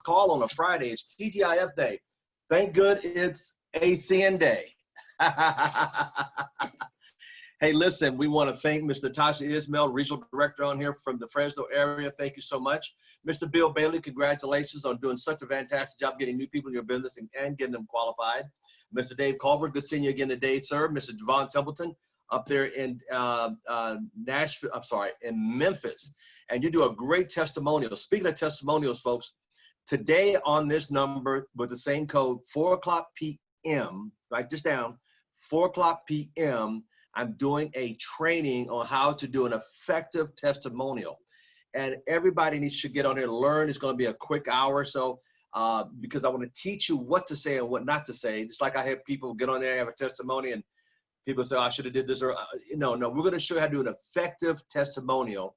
call on a Friday. It's TGIF Day. Thank good it's ACN Day. Hey, listen, we want to thank Ms. Natasha Ishmael, Regional Director on here from the Fresno area. Thank you so much. Mr. Bill Bailey, congratulations on doing such a fantastic job getting new people in your business and getting them qualified. Mr. Dave Culver, good seeing you again today, sir. Mr. Javon Templeton up there in Nashville, I'm sorry, in Memphis. And you do a great testimonial. Speaking of testimonials, folks, today on this number with the same code, 4:00 p.m., write this down, 4:00 p.m., I'm doing a training on how to do an effective testimonial. And everybody needs to get on here and learn. It's going to be a quick hour or so because I want to teach you what to say and what not to say. Just like I have people get on there and have a testimony and people say, oh, I should have did this. Or no, we're going to show you how to do an effective testimonial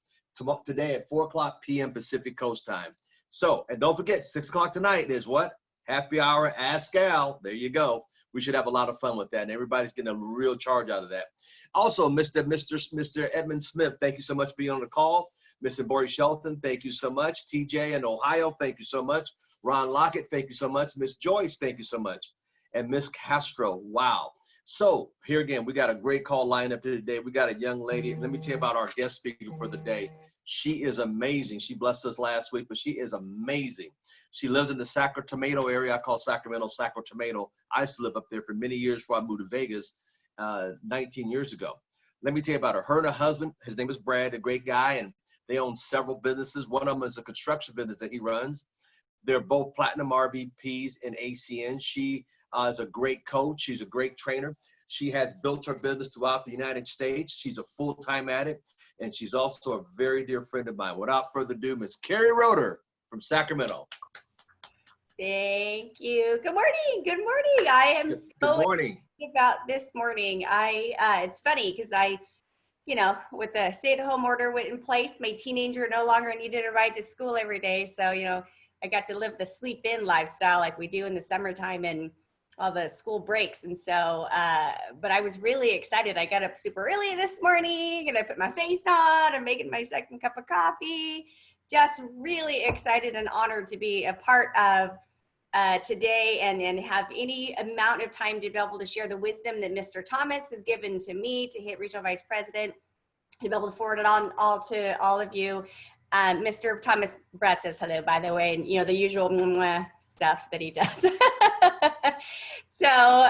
today at 4:00 p.m. Pacific Coast time. So, and don't forget, 6 o'clock tonight is what? Happy hour, Ask Al. There you go. We should have a lot of fun with that, and everybody's getting a real charge out of that. Also, Mr. Edmund Smith, thank you so much for being on the call. Mr. Boris Shelton, thank you so much. TJ in Ohio, thank you so much. Ron Lockett, thank you so much. Miss Joyce, thank you so much. And Miss Castro, wow. So here again, we got a great call lined up today. We got a young lady. Let me tell you about our guest speaker for the day. She is amazing. She blessed us last week, but she is amazing. She lives in the Sacramento area. I call Sacramento. I used to live up there for many years before I moved to Vegas 19 years ago. Let me tell you about her. Her and her husband, his name is Brad, a great guy, and they own several businesses. One of them is a construction business that he runs. They're both platinum RVPs in ACN. She is a great coach. She's a great trainer. She has built her business throughout the United States. She's a full-time at it, and she's also a very dear friend of mine. Without further ado, Miss Keri Roeder from Sacramento. Thank you. Good morning. Good morning. I am so excited about this morning. It's funny because with the stay-at-home order went in place, my teenager no longer needed to ride to school every day. So, I got to live the sleep-in lifestyle like we do in the summertime and all the school breaks. And so, but I was really excited. I got up super early this morning and I put my face on. I'm making my second cup of coffee. Just really excited and honored to be a part of today and have any amount of time to be able to share the wisdom that Mr. Thomas has given to me to hit Regional Vice President, to be able to forward it on to all of you. Mr. Thomas, Brad says hello, by the way, and the usual stuff that he does. So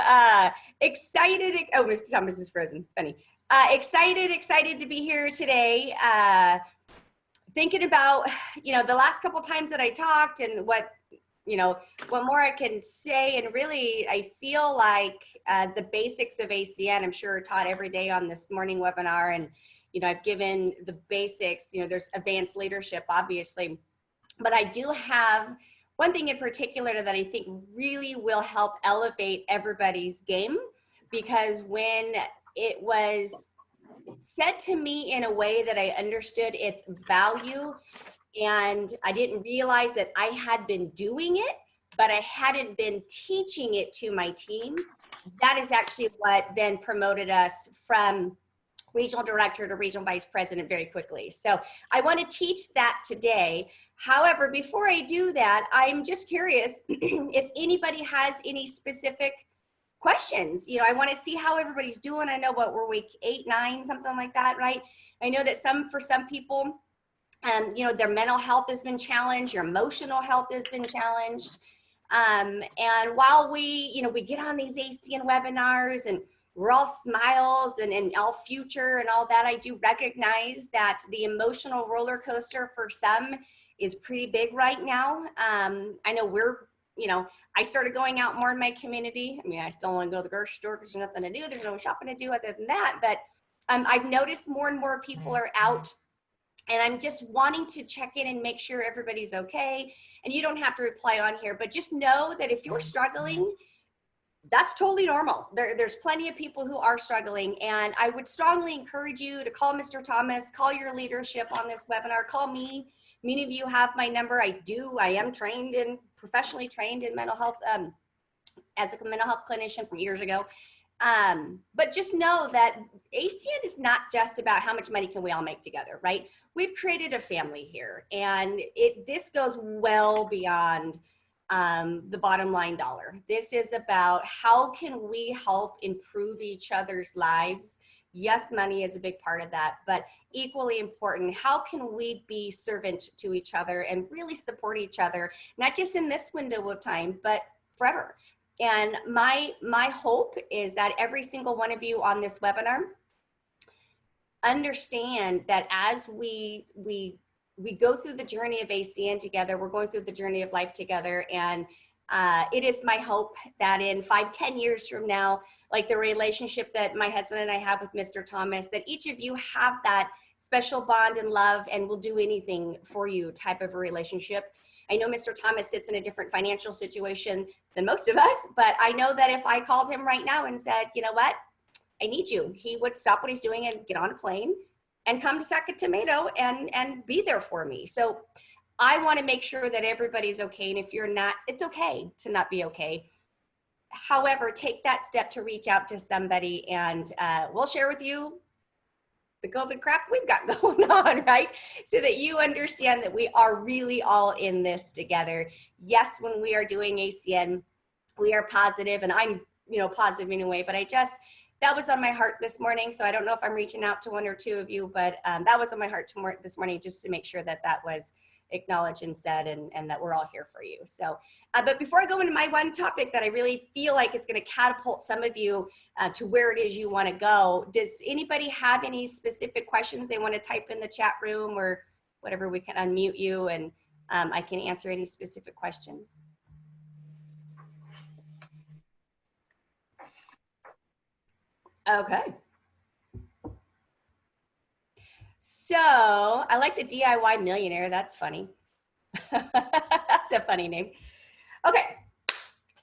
excited. Oh, Mr. Thomas is frozen. Funny. Excited to be here today. Thinking about, the last couple times that I talked and what more I can say. And really, I feel like the basics of ACN, I'm sure, are taught every day on this morning webinar. And, I've given the basics, there's advanced leadership, obviously. But I do have one thing in particular that I think really will help elevate everybody's game, because when it was said to me in a way that I understood its value, and I didn't realize that I had been doing it, but I hadn't been teaching it to my team, that is actually what then promoted us from regional director to regional vice president very quickly. So I want to teach that today. However, before I do that, I'm just curious if anybody has any specific questions. I want to see how everybody's doing. I know we're week 8, 9, something like that, right? I know that for some people, their mental health has been challenged, your emotional health has been challenged. And while we get on these ACN webinars and we're all smiles and all future and all that, I do recognize that the emotional roller coaster for some is pretty big right now. I know I started going out more in my community. I mean, I still want to go to the grocery store because there's nothing to do. There's no shopping to do other than that. But I've noticed more and more people are out, and I'm just wanting to check in and make sure everybody's okay. And you don't have to reply on here, but just know that if you're struggling, that's totally normal. There's plenty of people who are struggling, and I would strongly encourage you to call Mr. Thomas, call your leadership on this webinar, call me. Many of you have my number. I am professionally trained in mental health as a mental health clinician from years ago. But just know that ACN is not just about how much money can we all make together, right? We've created a family here, and this goes well beyond the bottom line dollar. This is about how can we help improve each other's lives. Yes, money is a big part of that, but equally important, how can we be servant to each other and really support each other, not just in this window of time, but forever. And my hope is that every single one of you on this webinar understand that as we go through the journey of ACN together, we're going through the journey of life together. And it is my hope that in 5-10 years from now, like the relationship that my husband and I have with Mr. Thomas, that each of you have that special bond and love and will do anything for you type of a relationship. I know Mr. Thomas sits in a different financial situation than most of us, but I know that if I called him right now and said, you know what, I need you, he would stop what he's doing and get on a plane and come to Sacramento and be there for me. So I want to make sure that everybody's okay. And if you're not, it's okay to not be okay. However, take that step to reach out to somebody, and we'll share with you the COVID crap we've got going on, right? So that you understand that we are really all in this together. Yes, when we are doing ACN, we are positive, and I'm, positive in a way, but that was on my heart this morning. So I don't know if I'm reaching out to one or two of you, but that was on my heart this morning, just to make sure that that was acknowledged and said, and that we're all here for you. So, but before I go into my one topic that I really feel like it's going to catapult some of you to where it is you want to go, does anybody have any specific questions they want to type in the chat room or whatever? We can unmute you, and I can answer any specific questions. Okay. So I like the DIY millionaire. That's funny. That's a funny name. Okay.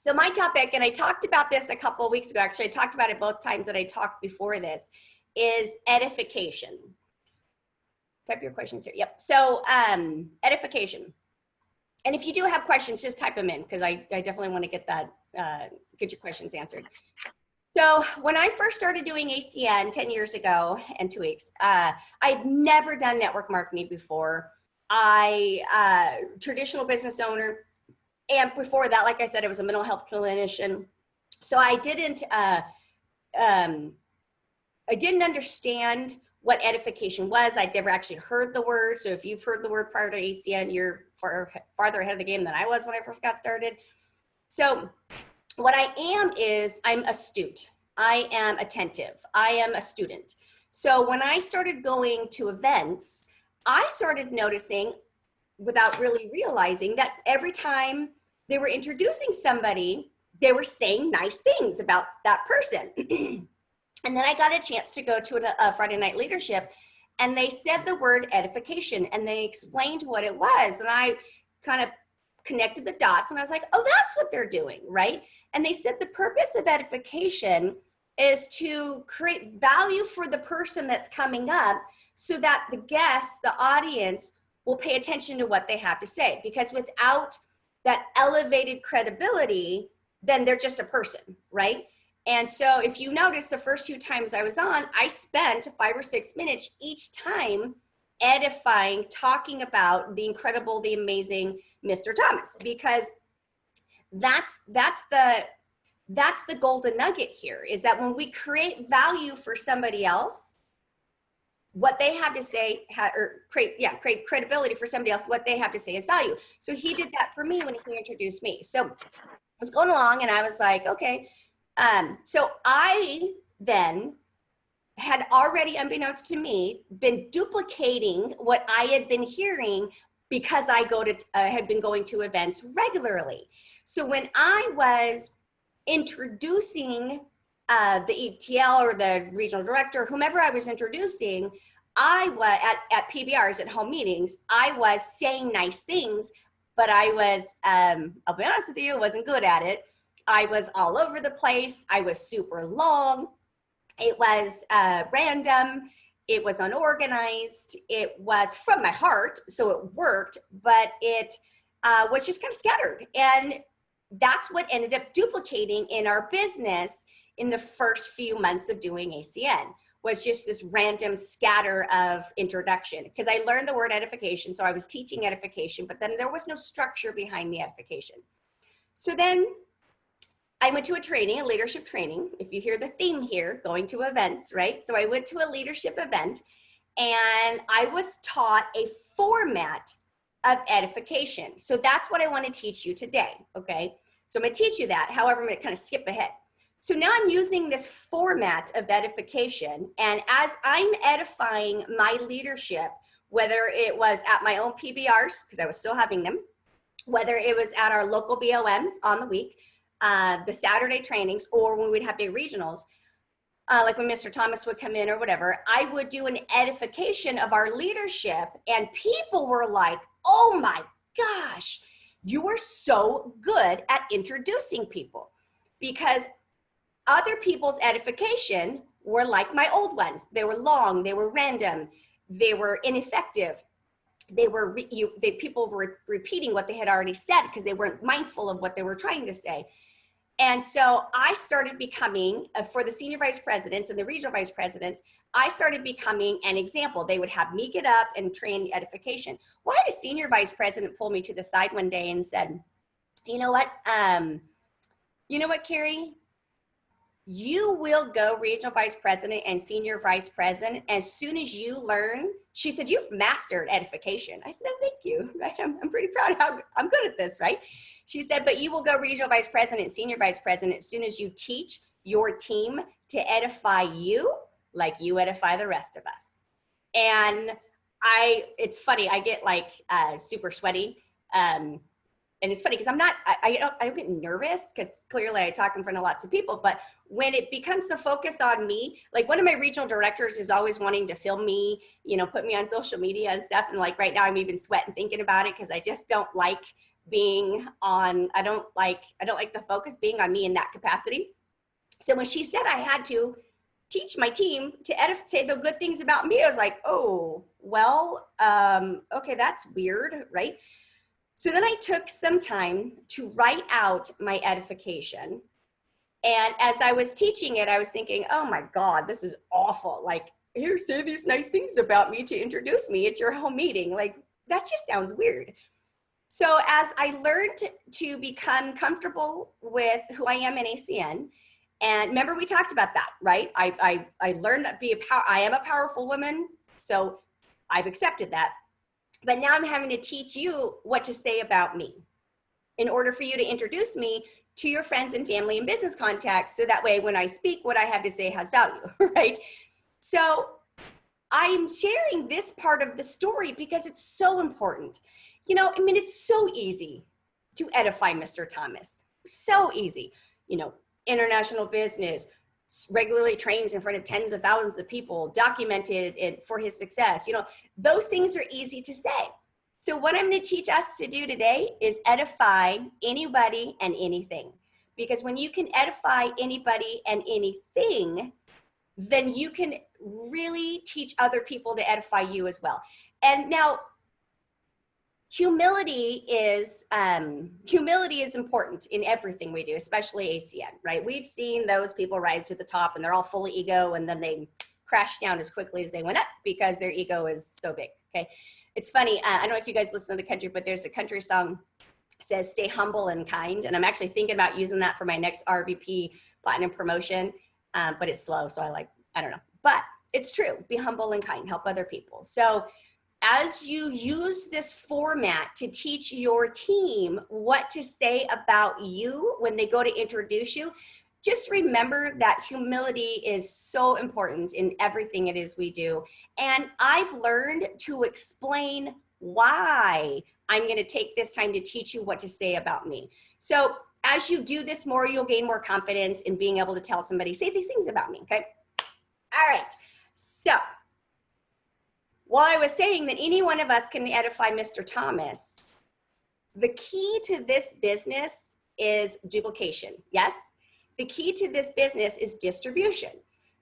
So my topic, and I talked about this a couple of weeks ago, actually I talked about it both times that I talked before this, is edification. Type your questions here. Yep. So edification. And if you do have questions, just type them in, because I definitely want to get your questions answered. So when I first started doing ACN 10 years ago and 2 weeks, I'd never done network marketing before. Traditional business owner. And before that, like I said, I was a mental health clinician. So I didn't understand what edification was. I'd never actually heard the word. So if you've heard the word prior to ACN, you're farther ahead of the game than I was when I first got started. So what I am is I'm astute. I am attentive. I am a student. So when I started going to events, I started noticing, without really realizing, that every time they were introducing somebody, they were saying nice things about that person. And then I got a chance to go to a Friday night leadership, and they said the word edification, and they explained what it was. And I kind of connected the dots, and I was like, oh, that's what they're doing, right? And they said the purpose of edification is to create value for the person that's coming up, so that the guests, the audience, will pay attention to what they have to say. Because without that elevated credibility, then they're just a person, right? And so if you notice, the first 2 times I was on, I spent 5 or 6 minutes each time edifying, talking about the incredible, the amazing Mr. Thomas, because that's the golden nugget here, is that when we create value for somebody else, what they have to say, create credibility for somebody else, what they have to say is value. So he did that for me when he introduced me. So I was going along, and I was like, okay. So I then had already, unbeknownst to me, been duplicating what I had been hearing, because I had been going to events regularly. So when I was introducing the ETL or the regional director, whomever I was introducing, I was at PBRs, at home meetings, I was saying nice things, but I was, I'll be honest with you, wasn't good at it. I was all over the place. I was super long. It was random. It was unorganized. It was from my heart, so it worked, but it was just kind of scattered. And that's what ended up duplicating in our business, in the first few months of doing ACN, was just this random scatter of introduction, because I learned the word edification. So I was teaching edification, but then there was no structure behind the edification. So then I went to a training, a leadership training. If you hear the theme here, going to events, right? So I went to a leadership event and I was taught a format of edification. So that's what I want to teach you today, okay? So I'm going to teach you that. However, I'm going to kind of skip ahead. So now I'm using this format of edification, and as I'm edifying my leadership, whether it was at my own PBRs, because I was still having them, whether it was at our local BOMs on the week, the Saturday trainings, or when we'd have big regionals, like when Mr. Thomas would come in or whatever, I would do an edification of our leadership, and people were like, oh my gosh, you are so good at introducing people, because other people's edification were like my old ones. They were long, they were random, they were ineffective. People were repeating what they had already said because they weren't mindful of what they were trying to say. And so I started becoming, for the senior vice presidents and the regional vice presidents, I started becoming an example. They would have me get up and train edification. Well, I had a senior vice president pull me to the side one day and said, you know what, Keri? You will go regional vice president and senior vice president as soon as you learn. She said, you've mastered edification. I said, oh, thank you. Right? I'm pretty proud of how I'm good at this, right? She said, but you will go regional vice president, senior vice president as soon as you teach your team to edify you like you edify the rest of us. And it's funny, I get like super sweaty. And it's funny because I don't get nervous because clearly I talk in front of lots of people, but when it becomes the focus on me, like one of my regional directors is always wanting to film me, put me on social media and stuff. And like right now I'm even sweating thinking about it because I just don't like being on, I don't like the focus being on me in that capacity. So when she said I had to teach my team to say the good things about me, I was like, oh, well, okay, that's weird, right? So then I took some time to write out my edification. And as I was teaching it, I was thinking, oh my God, this is awful. Like, here, say these nice things about me to introduce me at your home meeting. Like, that just sounds weird. So as I learned to become comfortable with who I am in ACN, and remember we talked about that, right? I learned that I am a powerful woman. So I've accepted that. But now I'm having to teach you what to say about me in order for you to introduce me to your friends and family and business contacts. So that way, when I speak, what I have to say has value, right? So I'm sharing this part of the story because it's so important. It's so easy to edify Mr. Thomas. So easy, international business, regularly trains in front of tens of thousands of people, documented it for his success. Those things are easy to say. So what I'm going to teach us to do today is edify anybody and anything. Because when you can edify anybody and anything, then you can really teach other people to edify you as well. And now, humility is important in everything we do, especially ACN, right? We've seen those people rise to the top and they're all full of ego and then they crash down as quickly as they went up because their ego is so big, okay? It's funny, I don't know if you guys listen to the country, but there's a country song that says, stay humble and kind. And I'm actually thinking about using that for my next RVP Platinum promotion, but it's slow, so I don't know. But it's true, be humble and kind, help other people. So as you use this format to teach your team what to say about you when they go to introduce you, just remember that humility is so important in everything it is we do. And I've learned to explain why I'm going to take this time to teach you what to say about me. So as you do this more, you'll gain more confidence in being able to tell somebody, say these things about me, okay? All right, so while I was saying that any one of us can edify Mr. Thomas, the key to this business is duplication, yes? The key to this business is distribution.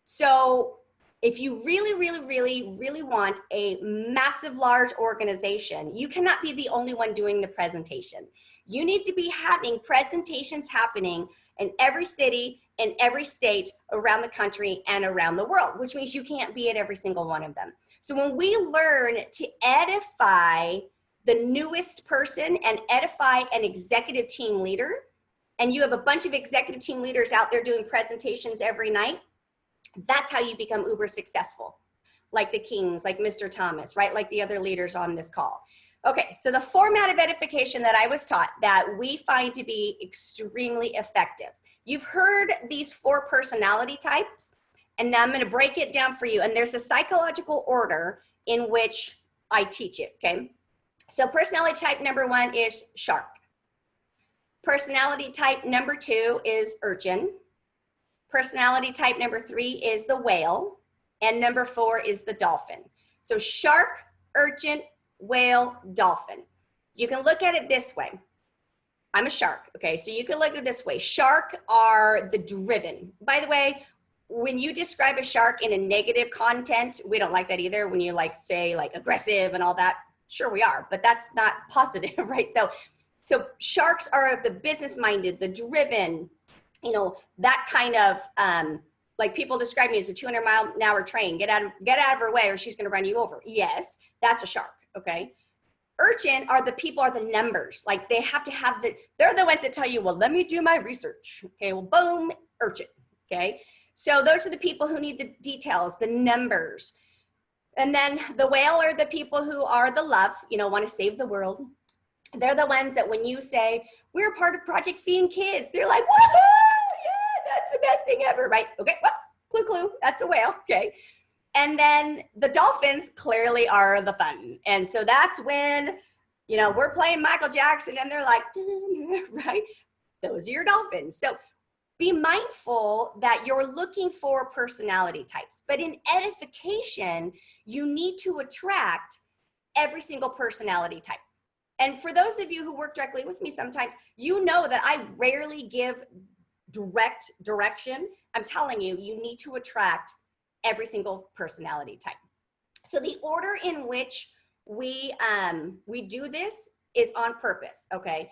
So if you really want a massive, large organization, you cannot be the only one doing the presentation. You need to be having presentations happening in every city, in every state around the country and around the world, which means you can't be at every single one of them. So when we learn to edify the newest person and edify an executive team leader, and you have a bunch of executive team leaders out there doing presentations every night, that's how you become uber successful, like the Kings, like Mr. Thomas, right? Like the other leaders on this call. Okay, so the format of edification that I was taught that we find to be extremely effective. You've heard these 4 personality types, and now I'm going to break it down for you. And there's a psychological order in which I teach it, okay? So personality type number 1 is shark. Personality type number 2 is urchin. Personality type number 3 is the whale. And number 4 is the dolphin. So shark, urchin, whale, dolphin. You can look at it this way. I'm a shark, okay? So you can look at it this way. Shark are the driven. By the way, when you describe a shark in a negative content, we don't like that either. When you like say like aggressive and all that, sure we are, but that's not positive, right? So sharks are the business minded, the driven, you know, that kind of, like people describe me as a 200-mile-an-hour train. Get out of her way or she's going to run you over. Yes, that's a shark. Okay. Urchin are the people, are the numbers. Like they have to have they're the ones that tell you, well, let me do my research. Okay. Well, boom, urchin. Okay. So those are the people who need the details, the numbers. And then the whale are the people who are the love, you know, want to save the world. They're the ones that when you say, we're part of Project Feeding Kids, they're like, woohoo, yeah, that's the best thing ever, right? Okay, well, clue, that's a whale, okay. And then the dolphins clearly are the fun. And so that's when, you know, we're playing Michael Jackson and they're like, right? Those are your dolphins. So be mindful that you're looking for personality types. But in edification, you need to attract every single personality type. And for those of you who work directly with me sometimes, you know that I rarely give direct direction. I'm telling you, you need to attract every single personality type. So the order in which we do this is on purpose, okay?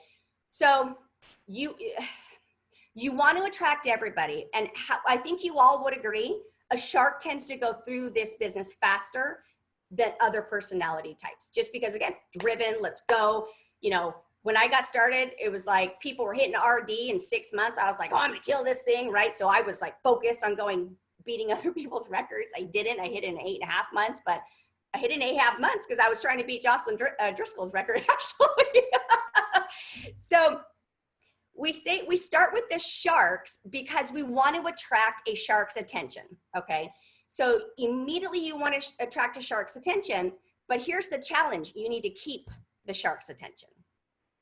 So you want to attract everybody. And I think you all would agree, a shark tends to go through this business faster than other personality types. Just because, again, driven, let's go. You know, when I got started, it was like people were hitting RD in 6 months. I was like, oh, I'm gonna kill this thing, right? So I was like focused on beating other people's records. I didn't. I hit it in 8.5 months, but I hit it in 8.5 months because I was trying to beat Jocelyn Driscoll's record, actually. So we start with the sharks because we want to attract a shark's attention, okay? So immediately you want to attract a shark's attention, but here's the challenge. You need to keep the shark's attention,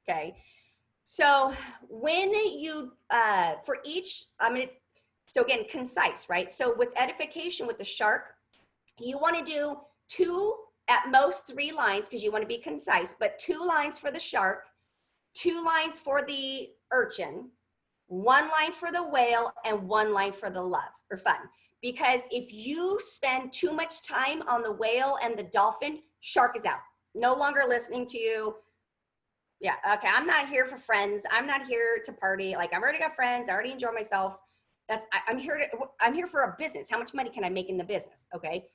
okay? So when you, for each, so again, concise, right? So with edification with the shark, you want to do 2, at most 3 lines because you want to be concise, but 2 lines for the shark, 2 lines for the urchin, 1 line for the whale, and 1 line for the love or fun. Because if you spend too much time on the whale and the dolphin, shark is out. No longer listening to you. Yeah, okay, I'm not here for friends. I'm not here to party. Like, I've already got friends. I already enjoy myself. I'm here for a business. How much money can I make in the business, okay?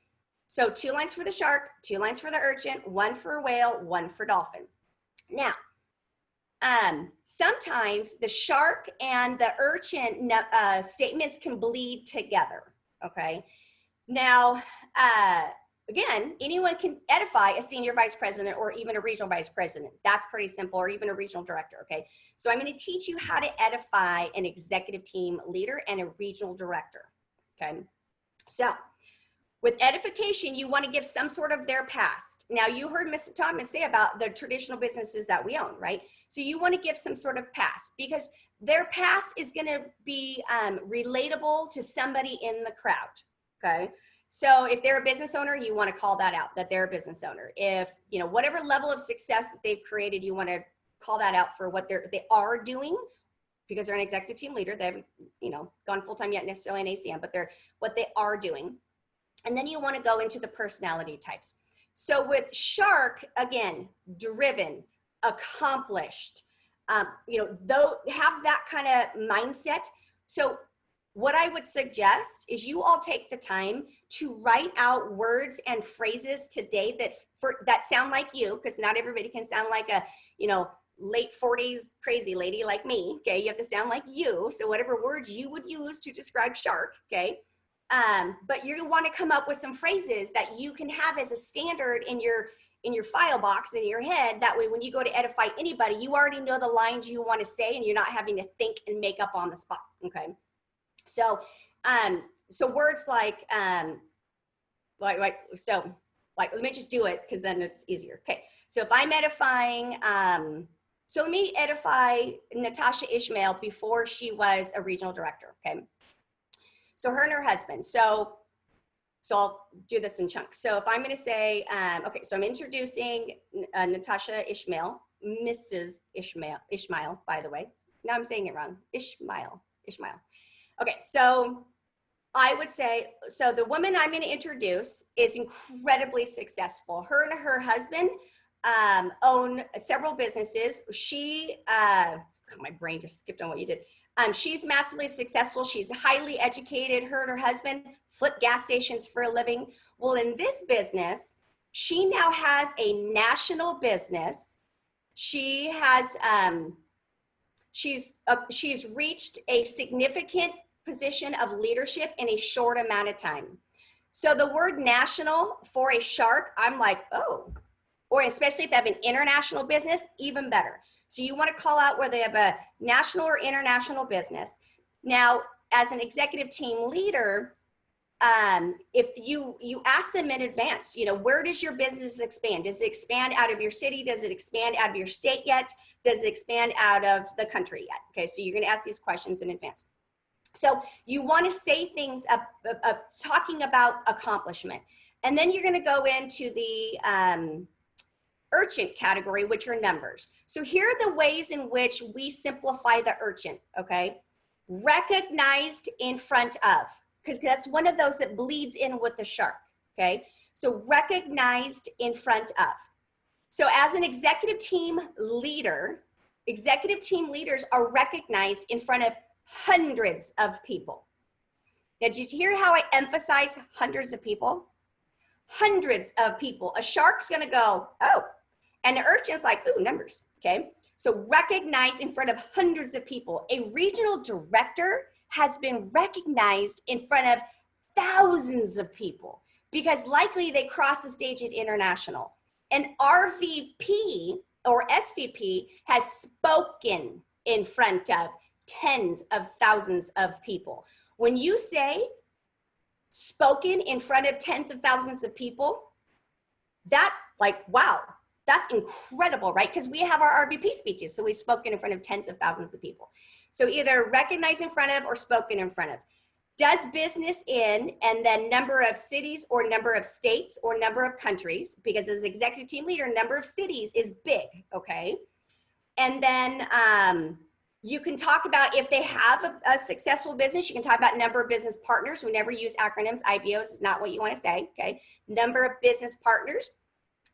So 2 lines for the shark, 2 lines for the urchin, 1 for whale, 1 for dolphin. Now, sometimes the shark and the urchin statements can bleed together. Okay. Now, again, anyone can edify a senior vice president or even a regional vice president. That's pretty simple, or even a regional director. Okay. So I'm going to teach you how to edify an executive team leader and a regional director. Okay. So with edification, you want to give some sort of their past. Now you heard Mr. Thomas say about the traditional businesses that we own, right? So you want to give some sort of past because their past is going to be relatable to somebody in the crowd, okay? So if they're a business owner, you want to call that out, that they're a business owner. If, you know, whatever level of success that they've created, you want to call that out for what they are doing because they're an executive team leader. They haven't, you know, gone full-time yet necessarily in ACM, but they're what they are doing. And then you want to go into the personality types. So with shark, again, driven, accomplished, you know, though have that kind of mindset. So what I would suggest is you all take the time to write out words and phrases today that sound like you, because not everybody can sound like a, late 40s crazy lady like me, okay? You have to sound like you. So whatever words you would use to describe shark, okay? But you want to come up with some phrases that you can have as a standard in your file box in your head. That way, when you go to edify anybody, you already know the lines you want to say, and you're not having to think and make up on the spot, okay? So, so words like let me just do it because then it's easier. Okay. So if I'm edifying, so let me edify Natasha Ishmael before she was a regional director. Okay. So her and her husband. So I'll do this in chunks. So if I'm going to say, okay, so I'm introducing Natasha Ishmael, Mrs. Ishmael, by the way. Now I'm saying it wrong. Ishmael. Okay, so I would say, so the woman I'm going to introduce is incredibly successful. Her and her husband own several businesses. She, my brain just skipped on what you did. She's massively successful. She's highly educated. Her and her husband flip gas stations for a living. Well, in this business, she now has a national business. She has, she's reached a significant position of leadership in a short amount of time. So the word national for a shark, I'm like, oh, or especially if they have an international business, even better. So you want to call out whether they have a national or international business. Now, as an executive team leader, if you ask them in advance, where does your business expand? Does it expand out of your city? Does it expand out of your state yet? Does it expand out of the country yet? Okay, so you're going to ask these questions in advance. So you want to say things talking about accomplishment. And then you're going to go into the urgent category, which are numbers. So here are the ways in which we simplify the urgent, okay? Recognized in front of, because that's one of those that bleeds in with the shark, okay? So recognized in front of. So as an executive team leader, executive team leaders are recognized in front of hundreds of people. Now, did you hear how I emphasize hundreds of people? Hundreds of people. A shark's gonna go, oh, and the urchin's like, ooh, numbers, okay? So recognized in front of hundreds of people. A regional director has been recognized in front of thousands of people because likely they cross the stage at international. An RVP or SVP has spoken in front of tens of thousands of people. When you say spoken in front of tens of thousands of people, that wow, that's incredible, right? Because we have our RVP speeches, so we've spoken in front of tens of thousands of people. So either recognized in front of or spoken in front of. Does business in, and then number of cities or number of states or number of countries, because as executive team leader, number of cities is big, okay? And then you can talk about if they have a successful business, you can talk about number of business partners. We never use acronyms. IBOs is not what you want to say, okay? Number of business partners.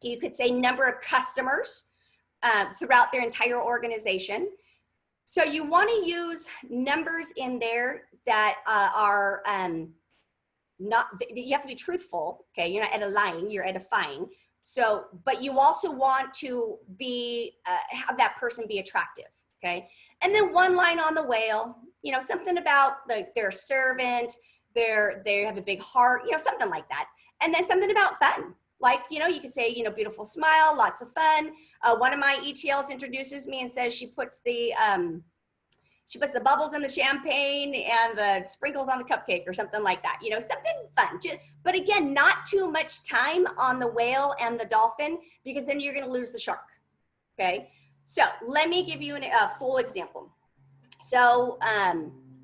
You could say number of customers throughout their entire organization. So you want to use numbers in there that are not, you have to be truthful, okay? You're not lying, you're edifying. So, but you also want to be, have that person be attractive, okay? And then one line on the whale, something about they're a servant, they have a big heart, something like that. And then something about fun. Like, you could say, beautiful smile, lots of fun. One of my ETLs introduces me and says she puts the bubbles in the champagne and the sprinkles on the cupcake or something like that. Something fun. But again, not too much time on the whale and the dolphin because then you're going to lose the shark. Okay. So let me give you a full example. So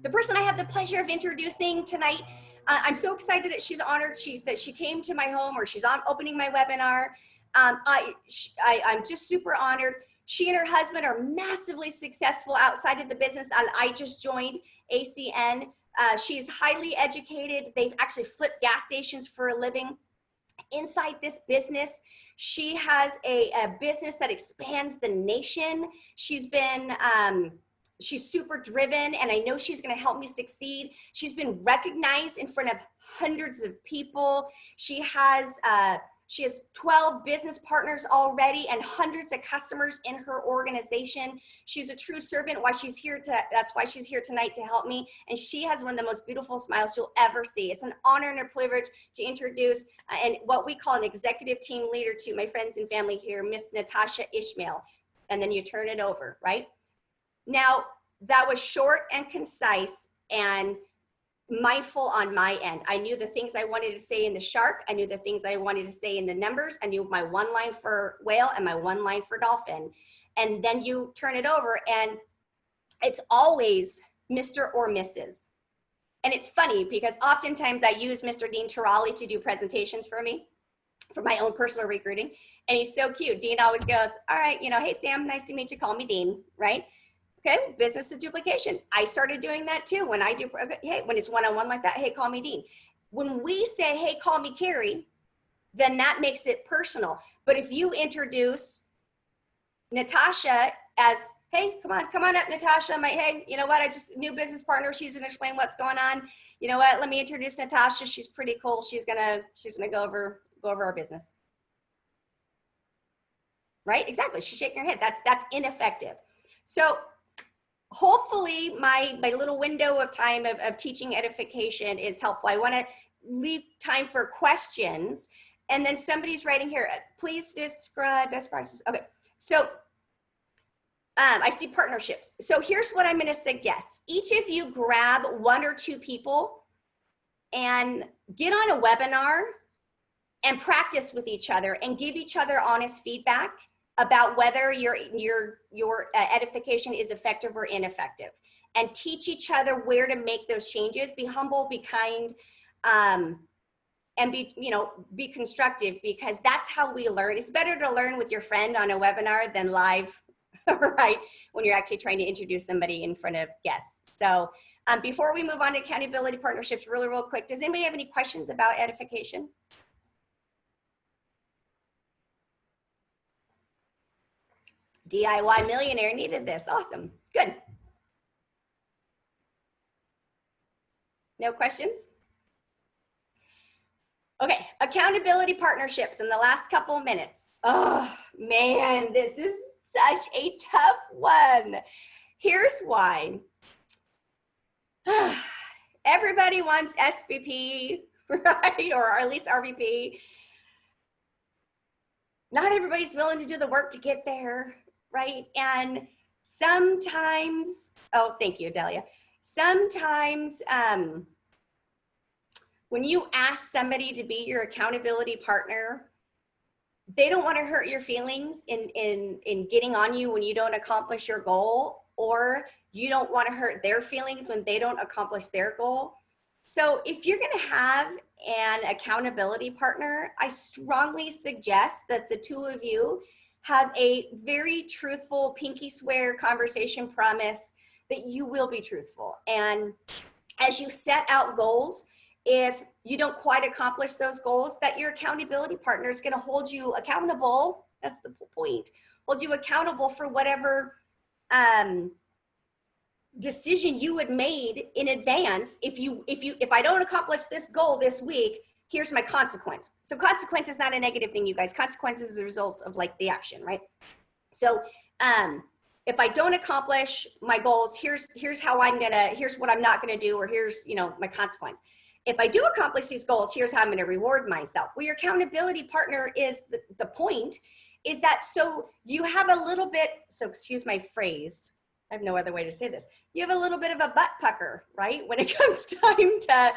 the person I have the pleasure of introducing tonight, I'm so excited that she's honored that she came to my home or she's on opening my webinar. I'm just super honored. She and her husband are massively successful outside of the business. I just joined ACN. She's highly educated. They've actually flipped gas stations for a living. Inside this business, she has a business that expands the nation. She's been she's super driven, and I know she's going to help me succeed. She's been recognized in front of hundreds of people. She has 12 business partners already and hundreds of customers in her organization. She's a true servant. That's why she's here tonight, to help me. And she has one of the most beautiful smiles you'll ever see. It's an honor and a privilege to introduce and what we call an executive team leader to my friends and family here, Miss Natasha Ishmael. And then you turn it over, right? Now, that was short and concise and mindful on my end. I knew the things I wanted to say in the shark. I knew the things I wanted to say in the numbers. I knew my one line for whale and my one line for dolphin. And then you turn it over, and it's always Mr. or Mrs. And it's funny because oftentimes I use Mr. Dean Taralli to do presentations for me for my own personal recruiting. And he's so cute. Dean always goes, all right, hey, Sam, nice to meet you. Call me Dean, right? Okay, business of duplication. I started doing that too. When I do, hey, when it's one-on-one like that, hey, call me Dean. When we say, hey, call me Keri, then that makes it personal. But if you introduce Natasha as, hey, come on up, Natasha. Hey, you know what? I just new business partner. She's gonna explain what's going on. You know what? Let me introduce Natasha. She's pretty cool. She's gonna go over our business. Right? Exactly. She's shaking her head. That's ineffective. So hopefully my little window of time of teaching edification is helpful. I want to leave time for questions. And then somebody's writing here, please describe best practices. Okay. So I see partnerships. So here's what I'm going to suggest. Each of you grab one or two people and get on a webinar and practice with each other and give each other honest feedback about whether your edification is effective or ineffective, and teach each other where to make those changes. Be humble, be kind, and be constructive, because that's how we learn. It's better to learn with your friend on a webinar than live, right? When you're actually trying to introduce somebody in front of guests. So before we move on to accountability partnerships, really real quick, does anybody have any questions about edification? DIY millionaire needed this. Awesome. Good. No questions? Okay, accountability partnerships in the last couple of minutes. Oh, man, this is such a tough one. Here's why. Everybody wants SVP, right? Or at least RVP. Not everybody's willing to do the work to get there. Right? And sometimes, oh, thank you, Delia. Sometimes when you ask somebody to be your accountability partner, they don't want to hurt your feelings in getting on you when you don't accomplish your goal, or you don't want to hurt their feelings when they don't accomplish their goal. So if you're going to have an accountability partner, I strongly suggest that the two of you have a very truthful pinky swear conversation promise that you will be truthful. And as you set out goals, if you don't quite accomplish those goals, that your accountability partner is going to hold you accountable. That's the point. Hold you accountable for whatever decision you had made in advance. If I don't accomplish this goal this week, here's my consequence. So consequence is not a negative thing, you guys. Consequence is a result of like the action, right? So if I don't accomplish my goals, here's what I'm not gonna do, or here's, my consequence. If I do accomplish these goals, here's how I'm gonna reward myself. Well, your accountability partner is the point, is that so you have a little bit, so excuse my phrase, I have no other way to say this. You have a little bit of a butt pucker, right? When it comes time to,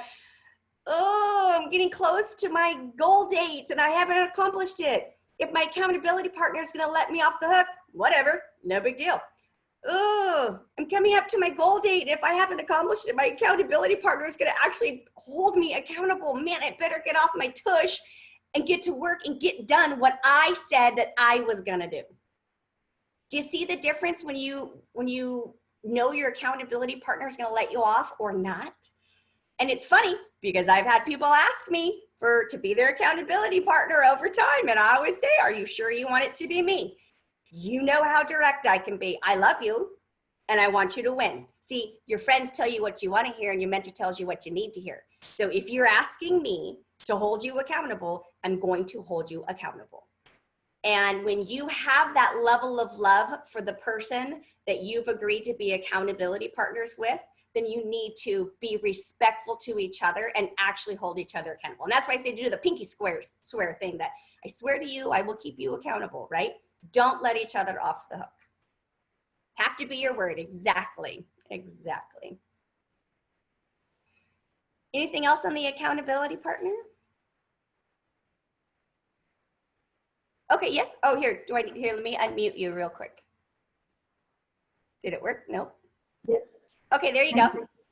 oh, I'm getting close to my goal date and I haven't accomplished it. If my accountability partner is going to let me off the hook, whatever, no big deal. Oh, I'm coming up to my goal date. If I haven't accomplished it, my accountability partner is going to actually hold me accountable. Man, I better get off my tush and get to work and get done what I said that I was going to do. Do you see the difference when you know your accountability partner is going to let you off or not? And it's funny because I've had people ask me to be their accountability partner over time. And I always say, are you sure you want it to be me? You know how direct I can be. I love you. and I want you to win. See, your friends tell you what you want to hear and your mentor tells you what you need to hear. So if you're asking me to hold you accountable, I'm going to hold you accountable. And when you have that level of love for the person that you've agreed to be accountability partners with, then you need to be respectful to each other and actually hold each other accountable. And that's why I say to do the pinky swear thing, that I swear to you, I will keep you accountable, right? Don't let each other off the hook. Have to be your word. Exactly. Exactly. Anything else on the accountability partner? Okay, yes. Oh, here, let me unmute you real quick. Did it work? No. Yes. Okay, there you go.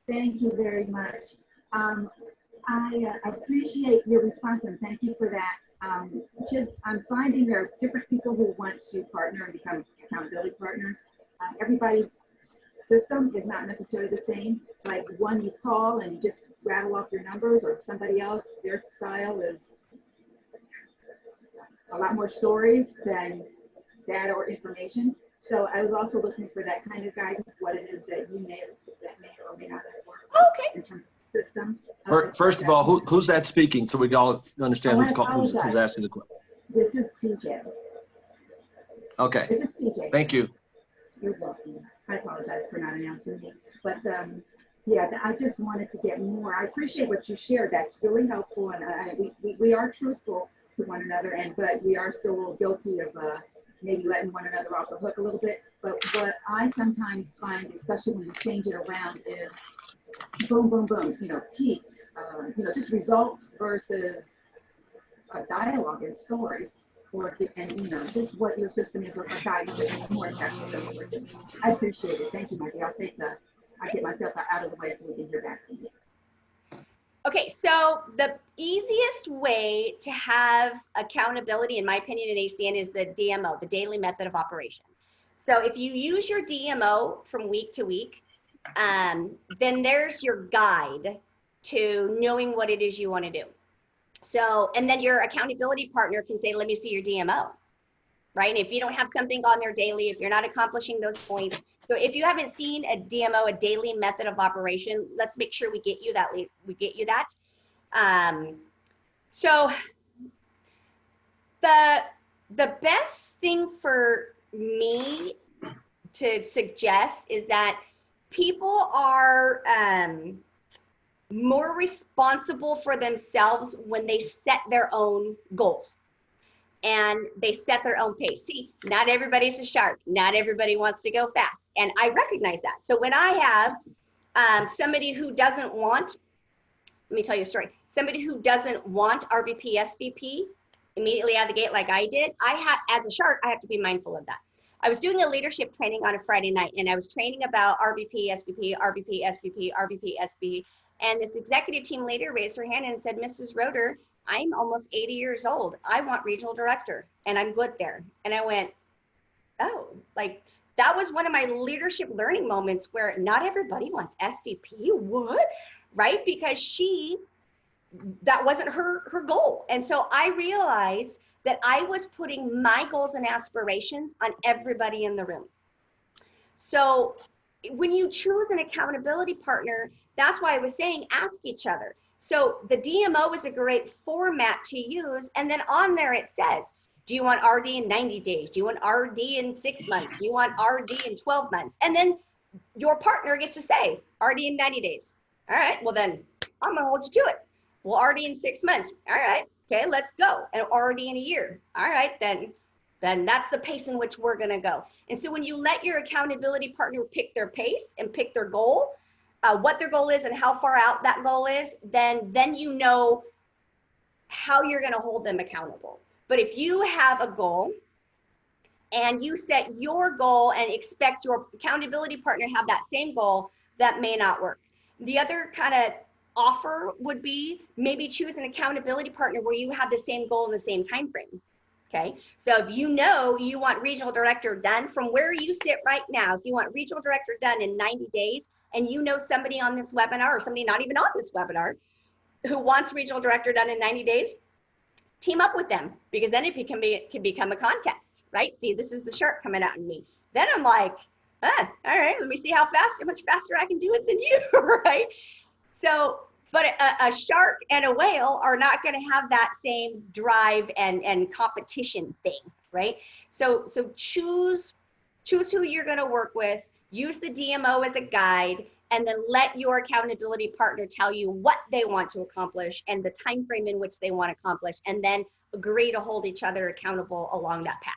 Thank you very much. I appreciate your response and thank you for that. I'm finding there are different people who want to partner and become accountability partners. Everybody's system is not necessarily the same. Like one you call and you just rattle off your numbers, or somebody else, their style is a lot more stories than data or information. So I was also looking for that kind of guidance, what it is that you may or may not have worked Okay. in terms of system. First of all, who's that speaking, so we all understand who's asking the question? This is TJ. Okay. This is TJ. Thank you. You're welcome. I apologize for not announcing me. But yeah, I just wanted to get more. I appreciate what you shared. That's really helpful. And we are truthful to one another, but we are still a little guilty of maybe letting one another off the hook a little bit. But what I sometimes find, especially when you change it around, is boom, boom, boom, peaks, just results versus dialogue and stories, and just what your system is, or guidance and more effective. I appreciate it. Thank you, my dear. I'll get myself out of the way so we can hear back from you. Okay, so the easiest way to have accountability, in my opinion, in ACN is the DMO, the daily method of operation. So if you use your DMO from week to week, then there's your guide to knowing what it is you want to do. So, and then your accountability partner can say, let me see your DMO, right? And if you don't have something on there daily, if you're not accomplishing those points, so if you haven't seen a DMO, a daily method of operation, let's make sure we get you that. So the best thing for me to suggest is that people are more responsible for themselves when they set their own goals and they set their own pace. See, not everybody's a shark. Not everybody wants to go fast. And I recognize that. So when I have somebody who doesn't want, let me tell you a story. Somebody who doesn't want RVP, SVP immediately out of the gate like I did, as a shark, I have to be mindful of that. I was doing a leadership training on a Friday night, and I was training about RVP, SVP, RVP, SVP, RVP, SVP. And this executive team leader raised her hand and said, Mrs. Roeder, I'm almost 80 years old. I want regional director, and I'm good there. And I went, oh, like that was one of my leadership learning moments where not everybody wants SVP. What? Right? Because that wasn't her goal. And so I realized that I was putting my goals and aspirations on everybody in the room. So when you choose an accountability partner, that's why I was saying, ask each other. So the DMO is a great format to use. And then on there it says, do you want RD in 90 days? Do you want RD in 6 months? Do you want RD in 12 months? And then your partner gets to say, RD in 90 days. All right, well then I'm gonna hold you to it. Well, RD in 6 months. All right, okay, let's go. And RD in a year. All right, then that's the pace in which we're gonna go. And so when you let your accountability partner pick their pace and pick their goal, what their goal is and how far out that goal is, then you know how you're gonna hold them accountable. But if you have a goal and you set your goal and expect your accountability partner to have that same goal, that may not work. The other kind of offer would be maybe choose an accountability partner where you have the same goal in the same time frame. Okay, so if you know you want regional director done from where you sit right now, if you want regional director done in 90 days, and you know somebody on this webinar or somebody not even on this webinar who wants regional director done in 90 days, team up with them, because then it can become a contest, right? See, this is the shark coming out in me. Then I'm like, All right, let me see how much faster I can do it than you, right? So, but a shark and a whale are not going to have that same drive and competition thing, right? So choose who you're going to work with, use the DMO as a guide, and then let your accountability partner tell you what they want to accomplish and the time frame in which they want to accomplish, and then agree to hold each other accountable along that path.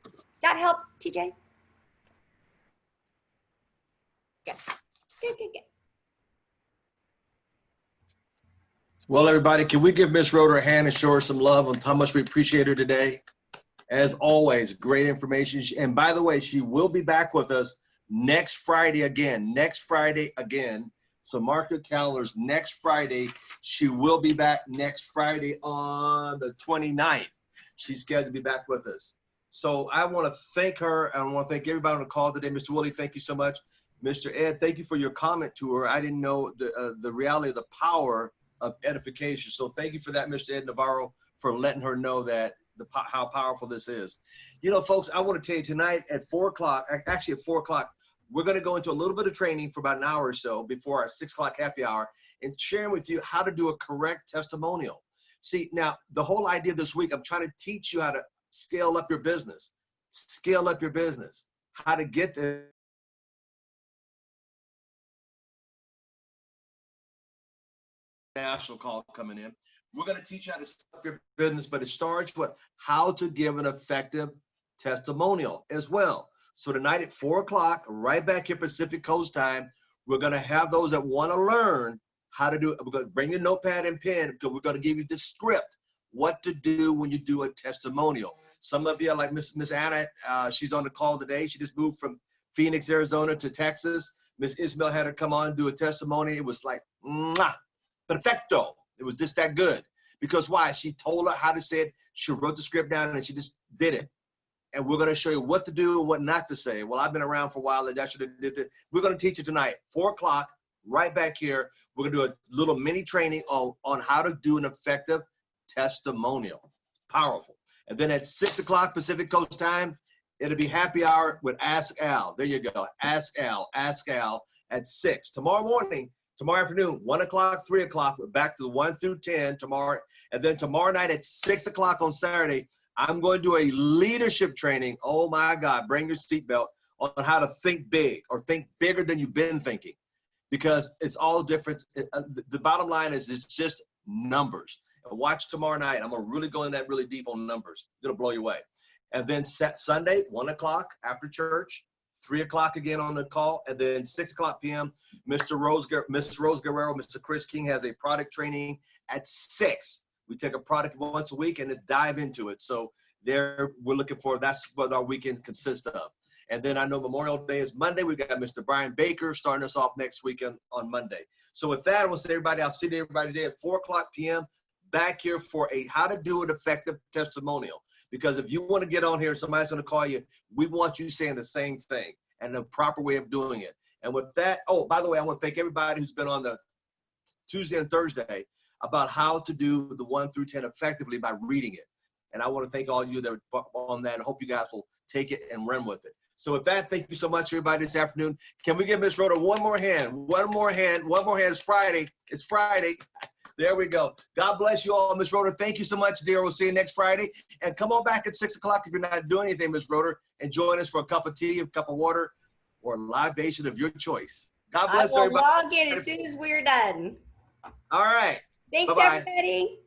Does that help, TJ? Good. Well, everybody, can we give Miss Roeder a hand and show her some love on how much we appreciate her today? As always, great information. And by the way, she will be back with us next Friday again. So mark your calendars. Next Friday, she will be back next Friday on the 29th. She's scheduled to be back with us. So I want to thank her, and I want to thank everybody on the call today. Mr. Willie, thank you so much. Mr. Ed, thank you for your comment to her. I didn't know the reality of the power of edification. So thank you for that, Mr. Ed Navarro, for letting her know that how powerful this is. You know, folks, I want to tell you tonight at 4 o'clock, actually at 4 o'clock, we're going to go into a little bit of training for about an hour or so before our 6 o'clock happy hour and sharing with you how to do a correct testimonial. See, now the whole idea this week, I'm trying to teach you how to scale up your business, how to get there. National call coming in. We're going to teach you how to scale up your business, but it starts with how to give an effective testimonial as well. So tonight at 4 o'clock, right back here Pacific Coast time, we're going to have those that want to learn how to do it. We're going to bring your notepad and pen because we're going to give you the script, what to do when you do a testimonial. Some of you are like Miss Anna, she's on the call today. She just moved from Phoenix, Arizona to Texas. Miss Ishmael had her come on and do a testimony. It was like, mwah, perfecto. It was just that good. Because why? She told her how to say it. She wrote the script down and she just did it. And we're going to show you what to do and what not to say. Well, I've been around for a while and I should have did it. We're going to teach you tonight, 4 o'clock, right back here. We're going to do a little mini training on how to do an effective testimonial. Powerful. And then at 6 o'clock Pacific Coast time, it'll be happy hour with Ask Al. There you go. Ask Al at 6. Tomorrow afternoon, 1 o'clock, 3 o'clock, we're back to the 1 through 10 tomorrow. And then tomorrow night at 6 o'clock on Saturday, I'm going to do a leadership training. Oh my God, bring your seatbelt on how to think big or think bigger than you've been thinking, because it's all different. The bottom line is it's just numbers. And watch tomorrow night. I'm going to really go in that really deep on numbers. It'll blow you away. And then Sunday, 1 o'clock after church, 3 o'clock again on the call, and then 6 o'clock p.m. Miss Rose Guerrero, Mr. Chris King has a product training at 6. We take a product once a week and just dive into it. So there, we're looking for, that's what our weekend consists of. And then I know Memorial Day is Monday. We've got Mr. Brian Baker starting us off next weekend on Monday. So with that, I want to say everybody, I'll see everybody today at 4 o'clock p.m. back here for a how to do an effective testimonial. Because if you want to get on here, somebody's going to call you, we want you saying the same thing and the proper way of doing it. And with that, oh, by the way, I want to thank everybody who's been on the Tuesday and Thursday about how to do the 1 through 10 effectively by reading it. And I want to thank all of you that are on that and hope you guys will take it and run with it. So with that, thank you so much, everybody, this afternoon. Can we give Miss Roeder one more hand? One more hand. It's Friday. It's Friday. There we go. God bless you all, Miss Roeder. Thank you so much, dear. We'll see you next Friday. And come on back at 6 o'clock if you're not doing anything, Miss Roeder, and join us for a cup of tea, a cup of water, or a libation of your choice. God bless everybody. I will log in as soon as we're done. All right. Thanks, Bye-bye. everybody.